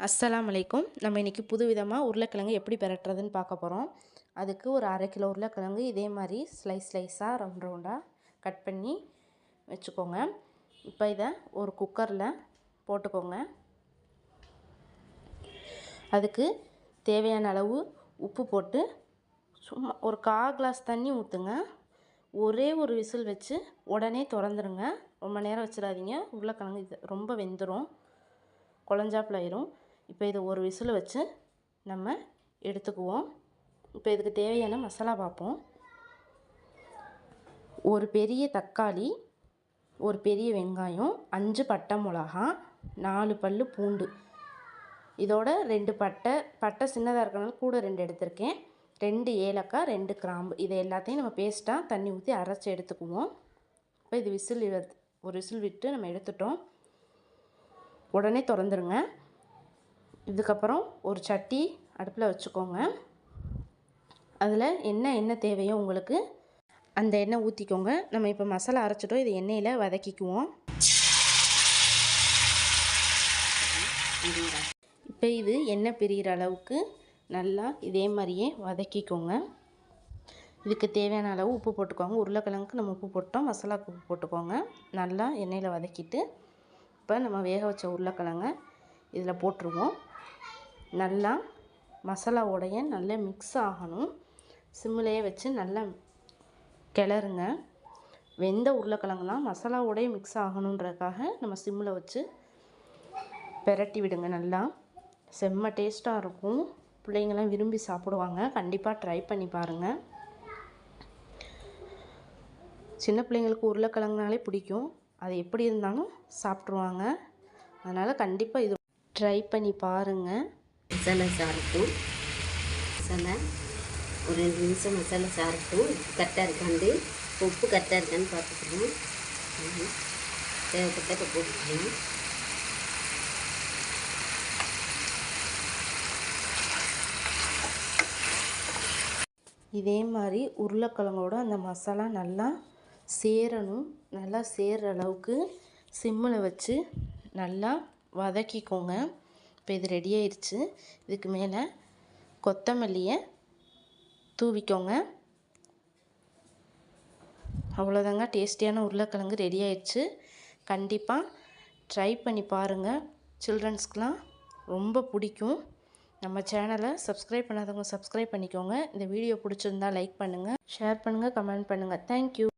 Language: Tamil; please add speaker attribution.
Speaker 1: அஸ்ஸலாமு அலைக்கும். நம்ம இன்றைக்கி புது விதமாக உருளைக்கிழங்கு எப்படி பெரட்டுறதுன்னு பார்க்க போகிறோம். அதுக்கு ஒரு 1/2 கிலோ உருளைக்கிழங்கு இதே மாதிரி ஸ்லைஸாக ரவுண்டாக கட் பண்ணி வச்சுக்கோங்க. இப்போ இதை ஒரு குக்கரில் போட்டுக்கோங்க. அதுக்கு தேவையான அளவு உப்பு போட்டு சும்மா ஒரு 1/4 கிளாஸ் தண்ணி ஊற்றுங்க. ஒரே ஒரு விசில் வச்சு உடனே திறந்துருங்க. ரொம்ப நேரம் வச்சிடாதீங்க, உருளைக்கிழங்கு இது ரொம்ப வெந்துடும், குழஞ்சாப்புல ஆயிரும். இப்போ இதை ஒரு விசில் வச்சு நம்ம எடுத்துக்குவோம். இப்போ இதுக்கு தேவையான மசாலா பார்ப்போம். ஒரு பெரிய தக்காளி, ஒரு பெரிய வெங்காயம், 5 பட்டை மிளகா, 4 பல் பூண்டு, இதோட 2 பட்டை சின்னதாக இருக்கனால கூட 2 எடுத்திருக்கேன், 2 ஏலக்காய், 2 கிராம்பு. இதை எல்லாத்தையும் நம்ம பேஸ்ட்டாக தண்ணி ஊற்றி அரைச்சி எடுத்துக்குவோம். இப்போ இது ஒரு விசில் விட்டு நம்ம எடுத்துட்டோம். உடனே திறந்துருங்க. இதுக்கப்புறம் ஒரு சட்டி அடுப்பில் வச்சுக்கோங்க. அதில் எண்ணெய் தேவையோ உங்களுக்கு அந்த எண்ணெய் ஊற்றிக்கோங்க. நம்ம இப்போ மசாலா அரைச்சிட்டோம், இது எண்ணெயில் வதக்கிக்குவோம். இப்போ இது எண்ணெய் பிரிகிற அளவுக்கு நல்லா இதே மாதிரியே வதக்கிக்கோங்க. இதுக்கு தேவையான அளவு உப்பு போட்டுக்கோங்க. உருளைக்கிழங்குக்கு நம்ம உப்பு போட்டோம், மசாலாவுக்கு உப்பு போட்டுக்கோங்க. நல்லா எண்ணெயில் வதக்கிட்டு இப்போ நம்ம வேக வச்ச உருளைக்கிழங்க இதில் போட்டுருவோம். நல்லா மசாலாவோடைய நல்லா மிக்ஸ் ஆகணும். சிம்மிலேயே வச்சு நல்லா கிளறுங்க. வெந்த உருளைக்கிழங்குலாம் மசாலாவோடைய மிக்ஸ் ஆகணுன்றதுக்காக நம்ம சிம்மில் வச்சு பெரட்டி விடுங்க. நல்லா செம்ம டேஸ்ட்டாக இருக்கும். பிள்ளைங்களாம் விரும்பி சாப்பிடுவாங்க. கண்டிப்பாக ட்ரை பண்ணி பாருங்கள். சின்ன பிள்ளைங்களுக்கு உருளைக்கிழங்குனாலே பிடிக்கும். அது எப்படி இருந்தாலும் சாப்பிட்ருவாங்க. அதனால் கண்டிப்பாக இது ட்ரை பண்ணி பாருங்கள்.
Speaker 2: மசாலா சாரட்டும். மசாலா ஒரு 2 நிமிஷம் மசாலா சாரட்டும். கரெக்டாக இருக்காண்டு உப்பு கரெக்டாக இருக்கான்னு பார்த்துக்கலாம். தேவைப்பட்ட இப்போ போட்டுக்கலாம்.
Speaker 1: இதே மாதிரி உருளைக்கிழங்கோட அந்த மசாலா நல்லா சேரணும். நல்லா சேர்கிற அளவுக்கு சிம்மில் வச்சு நல்லா வதக்கிக்கோங்க. இப்போ இது ரெடி ஆயிடுச்சு. இதுக்கு மேலே கொத்தமல்லியை தூவிக்கோங்க. அவ்வளோதாங்க, டேஸ்டியான உருளைக்கிழங்கு ரெடி ஆயிடுச்சு. கண்டிப்பாக ட்ரை பண்ணி பாருங்கள். சில்ட்ரன்ஸ்க்கெலாம் ரொம்ப பிடிக்கும். நம்ம சேனலை சப்ஸ்கிரைப் பண்ணாதவங்க சப்ஸ்கிரைப் பண்ணிக்கோங்க. இந்த வீடியோ பிடிச்சிருந்தா லைக் பண்ணுங்கள், ஷேர் பண்ணுங்கள், கமெண்ட் பண்ணுங்கள். தேங்க்யூ.